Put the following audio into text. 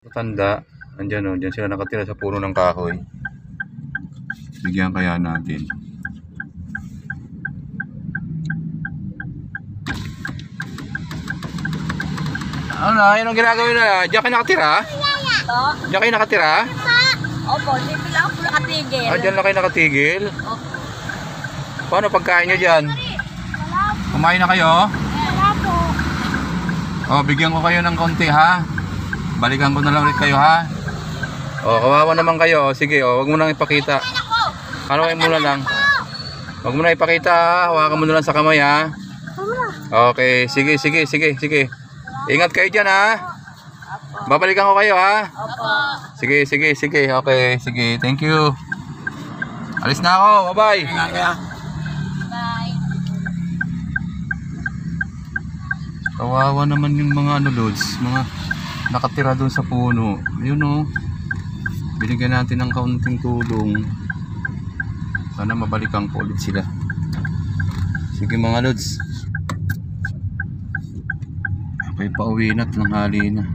Matanda, andyan o, dyan sila nakatira sa puno ng kahoy. Bigyan kaya natin. Ano na, yun ang ginagawin na? Diyan kayo nakatira? Diyan kayo nakatira? Opo, dito lang ako nakatigil. Ah, dyan lang kayo nakatigil? Opo. Paano pagkain nyo dyan? Kumain na kayo? Wala po. O, bigyan ko kayo ng konti ha. Balikan ko na lang ulit kayo ha. O, kawawa naman kayo. O, sige, o, wag mo nang ipakita. Ano kayo muna lang? Wag mo na ipakita ha. Hawakan mo na lang sa kamay ha. Okay, sige. Ingat kayo dyan ha. Babalikan ko kayo ha. Opo. Sige. Okay, sige. Thank you. Alis na ako. Bye-bye. Bye. Kawawa naman yung mga loads, mga nakatira doon sa puno. Yun o. Binigyan natin ng kaunting tulong. Sana mabalikan ko ulit sila. Sige mga loads. Okay, pauwi na at langhali na.